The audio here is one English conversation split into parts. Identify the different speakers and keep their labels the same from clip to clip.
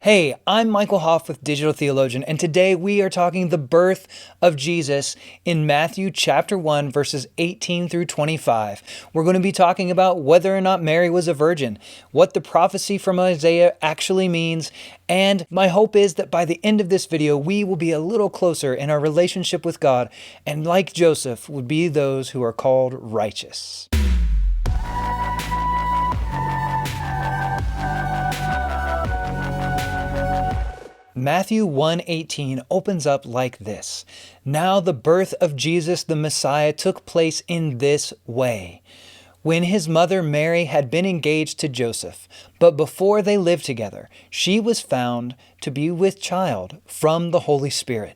Speaker 1: Hey, I'm Michael Hoff with Digital Theologian, and today we are talking the birth of Jesus in Matthew chapter 1, verses 18 through 25. We're going to be talking about whether or not Mary was a virgin, what the prophecy from Isaiah actually means, and my hope is that by the end of this video, we will be a little closer in our relationship with God, and like Joseph, would be those who are called righteous. Matthew 1:18 opens up like this. Now the birth of Jesus the Messiah took place in this way. When his mother Mary had been engaged to Joseph, but before they lived together, she was found to be with child from the Holy Spirit.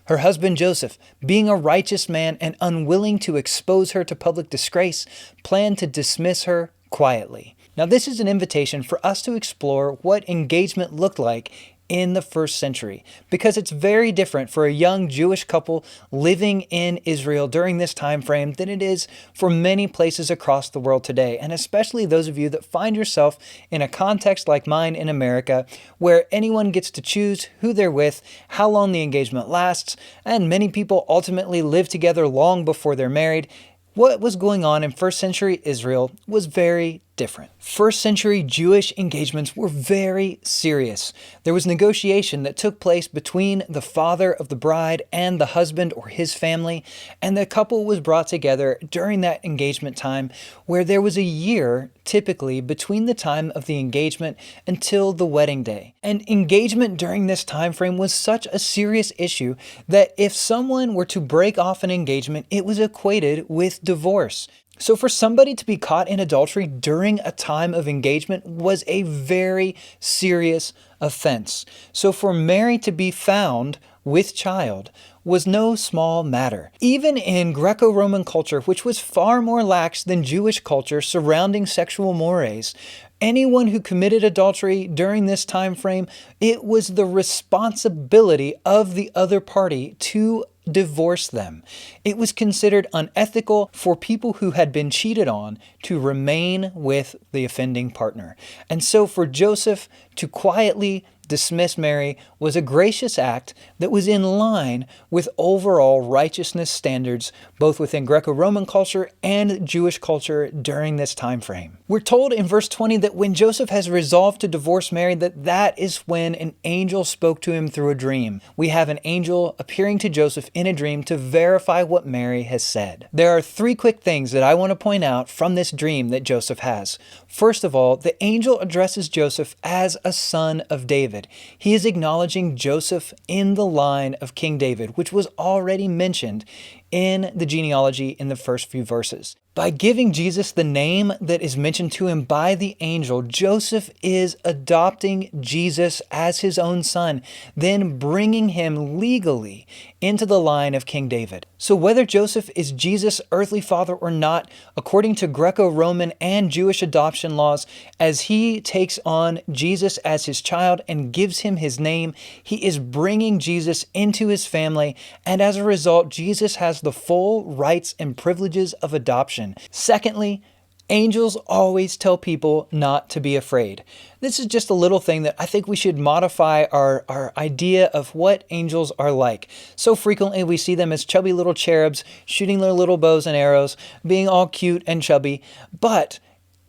Speaker 1: Her husband Joseph, being a righteous man and unwilling to expose her to public disgrace, planned to dismiss her quietly. Now this is an invitation for us to explore what engagement looked like in the first century, because it's very different for a young Jewish couple living in Israel during this time frame than it is for many places across the world today, and especially those of you that find yourself in a context like mine in America, where anyone gets to choose who they're with, how long the engagement lasts, and many people ultimately live together long before they're married. What was going on in first century Israel was very different. First century Jewish engagements were very serious. There was negotiation that took place between the father of the bride and the husband or his family, and the couple was brought together during that engagement time, where there was a year typically between the time of the engagement until the wedding day. And engagement during this time frame was such a serious issue that if someone were to break off an engagement, it was equated with divorce. So for somebody to be caught in adultery during a time of engagement was a very serious offense. So for Mary to be found with child was no small matter. Even in Greco-Roman culture, which was far more lax than Jewish culture surrounding sexual mores, anyone who committed adultery during this time frame, it was the responsibility of the other party to divorce them. It was considered unethical for people who had been cheated on to remain with the offending partner. And so for Joseph to quietly dismiss Mary was a gracious act that was in line with overall righteousness standards, both within Greco-Roman culture and Jewish culture during this time frame. We're told in verse 20 that when Joseph has resolved to divorce Mary, that is when an angel spoke to him through a dream. We have an angel appearing to Joseph in a dream to verify what Mary has said. There are three quick things that I want to point out from this dream that Joseph has. First of all, the angel addresses Joseph as a son of David. He is acknowledging Joseph in the line of King David, which was already mentioned in the genealogy in the first few verses. By giving Jesus the name that is mentioned to him by the angel, Joseph is adopting Jesus as his own son, then bringing him legally into the line of King David. So whether Joseph is Jesus' earthly father or not, according to Greco-Roman and Jewish adoption laws, as he takes on Jesus as his child and gives him his name, he is bringing Jesus into his family, and as a result, Jesus has the full rights and privileges of adoption. Secondly, angels always tell people not to be afraid. This is just a little thing that I think we should modify our idea of what angels are like. So frequently we see them as chubby little cherubs shooting their little bows and arrows, being all cute and chubby, but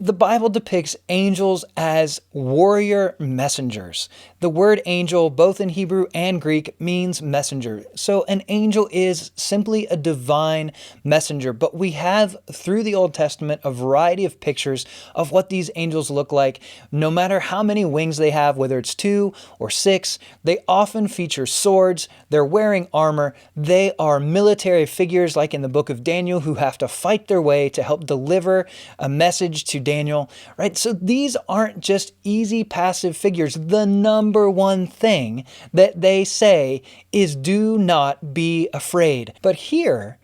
Speaker 1: the Bible depicts angels as warrior messengers. The word angel, both in Hebrew and Greek, means messenger. So an angel is simply a divine messenger. But we have, through the Old Testament, a variety of pictures of what these angels look like. No matter how many wings they have, whether it's 2 or 6, they often feature swords. They're wearing armor. They are military figures, like in the book of Daniel, who have to fight their way to help deliver a message to Daniel, right? So these aren't just easy passive figures. The number one thing that they say is do not be afraid. But here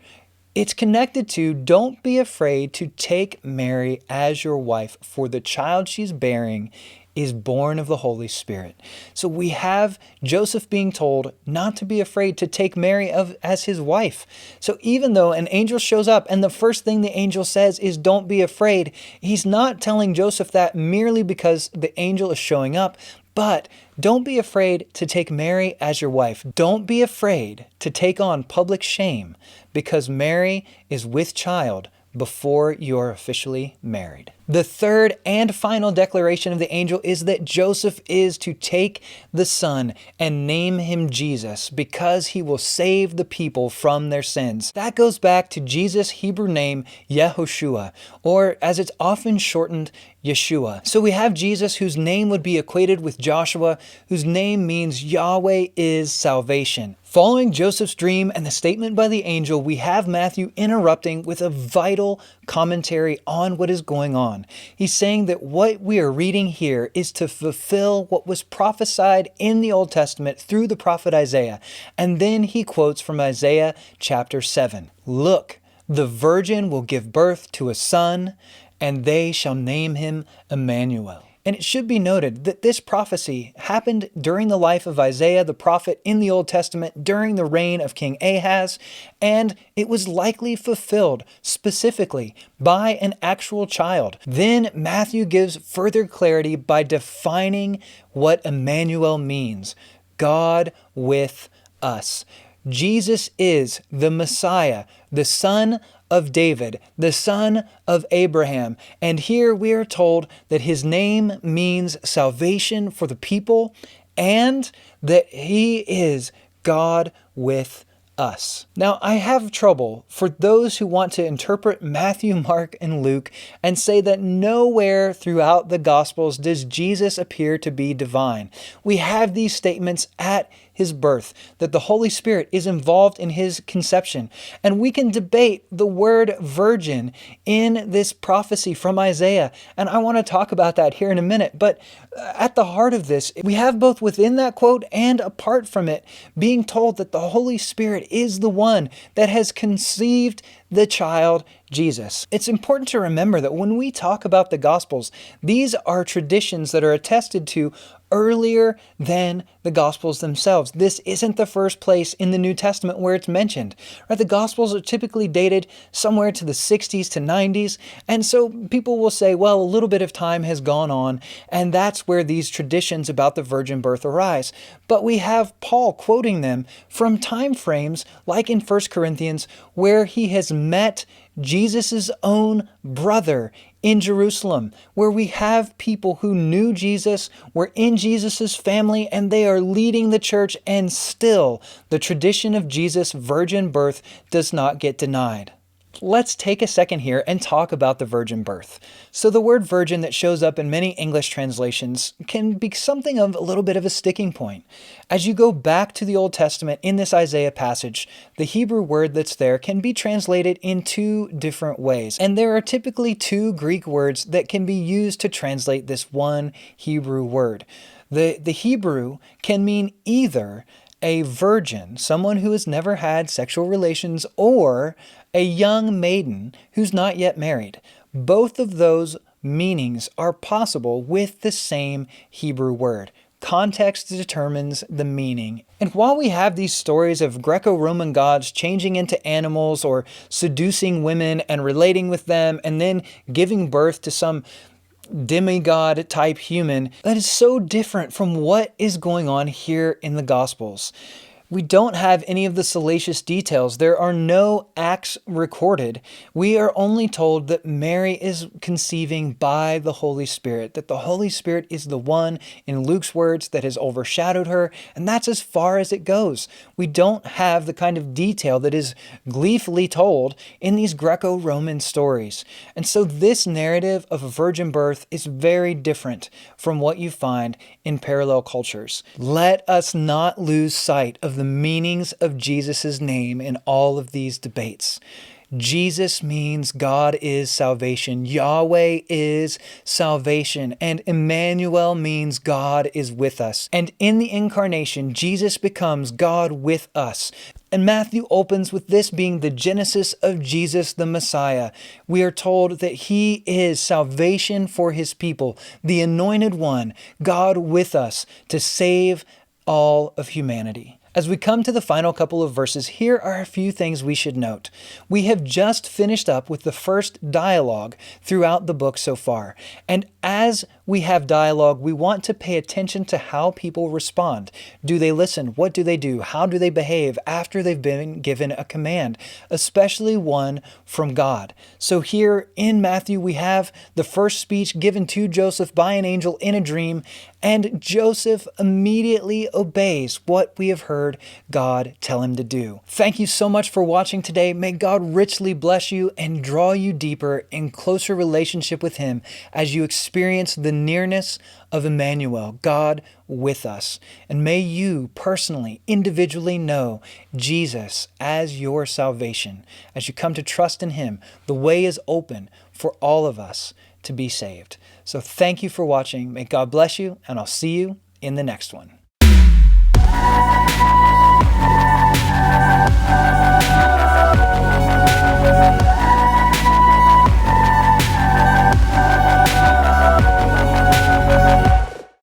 Speaker 1: it's connected to don't be afraid to take Mary as your wife, for the child she's bearing is born of the Holy Spirit. So we have Joseph being told not to be afraid to take Mary as his wife. So even though an angel shows up and the first thing the angel says is don't be afraid, he's not telling Joseph that merely because the angel is showing up, But don't be afraid to take Mary as your wife. Don't be afraid to take on public shame, because Mary is with child before you're officially married. The third and final declaration of the angel is that Joseph is to take the son and name him Jesus, because he will save the people from their sins. That goes back to Jesus' Hebrew name, Yehoshua, or as it's often shortened, Yeshua. So we have Jesus, whose name would be equated with Joshua, whose name means Yahweh is salvation. Following Joseph's dream and the statement by the angel, we have Matthew interrupting with a vital commentary on what is going on. He's saying that what we are reading here is to fulfill what was prophesied in the Old Testament through the prophet Isaiah. And then he quotes from Isaiah chapter 7. Look, the virgin will give birth to a son, and they shall name him Emmanuel. And it should be noted that this prophecy happened during the life of Isaiah the prophet in the Old Testament during the reign of King Ahaz, and it was likely fulfilled specifically by an actual child. Then Matthew gives further clarity by defining what Emmanuel means: God with us. Jesus is the Messiah, the Son of David, the son of Abraham. And here we are told that his name means salvation for the people, and that he is God with us. Now, I have trouble for those who want to interpret Matthew, Mark, and Luke and say that nowhere throughout the Gospels does Jesus appear to be divine. We have these statements at his birth, that the Holy Spirit is involved in his conception. And we can debate the word virgin in this prophecy from Isaiah. And I want to talk about that here in a minute. But at the heart of this, we have both within that quote and apart from it being told that the Holy Spirit is the one that has conceived the child Jesus. It's important to remember that when we talk about the Gospels, these are traditions that are attested to earlier than the Gospels themselves. This isn't the first place in the New Testament where it's mentioned. Right? The Gospels are typically dated somewhere to the 60s to 90s, and so people will say, well, a little bit of time has gone on, and that's where these traditions about the virgin birth arise. But we have Paul quoting them from time frames like in 1 Corinthians, where he has met Jesus' own brother in Jerusalem, where we have people who knew Jesus, were in Jesus' family, and they are leading the church, and still the tradition of Jesus' virgin birth does not get denied. Let's take a second here and talk about the virgin birth. So the word virgin that shows up in many English translations can be something of a little bit of a sticking point. As you go back to the Old Testament in this Isaiah passage, the Hebrew word that's there can be translated in two different ways. And there are typically two Greek words that can be used to translate this one Hebrew word. The Hebrew can mean either a virgin, someone who has never had sexual relations, or a young maiden who's not yet married. Both of those meanings are possible with the same Hebrew word. Context determines the meaning. And while we have these stories of Greco-Roman gods changing into animals or seducing women and relating with them and then giving birth to some demigod type human, that is so different from what is going on here in the Gospels. We don't have any of the salacious details. There are no acts recorded. We are only told that Mary is conceiving by the Holy Spirit, that the Holy Spirit is the one, in Luke's words, that has overshadowed her, and that's as far as it goes. We don't have the kind of detail that is gleefully told in these Greco-Roman stories. And so this narrative of a virgin birth is very different from what you find in parallel cultures. Let us not lose sight of the meanings of Jesus' name in all of these debates. Jesus means God is salvation. Yahweh is salvation. And Emmanuel means God is with us. And in the incarnation, Jesus becomes God with us. And Matthew opens with this being the genesis of Jesus the Messiah. We are told that he is salvation for his people, the anointed one, God with us to save all of humanity. As we come to the final couple of verses, here are a few things we should note. We have just finished up with the first dialogue throughout the book so far. And As we have dialogue, we want to pay attention to how people respond. Do they listen? What do they do? How do they behave after they've been given a command, especially one from God? So here in Matthew, we have the first speech given to Joseph by an angel in a dream, and Joseph immediately obeys what we have heard God tell him to do. Thank you so much for watching today. May God richly bless you and draw you deeper in closer relationship with Him as you experience the nearness of Emmanuel, God with us. And may you personally, individually know Jesus as your salvation. As you come to trust in Him, the way is open for all of us to be saved. So thank you for watching. May God bless you, and I'll see you in the next one.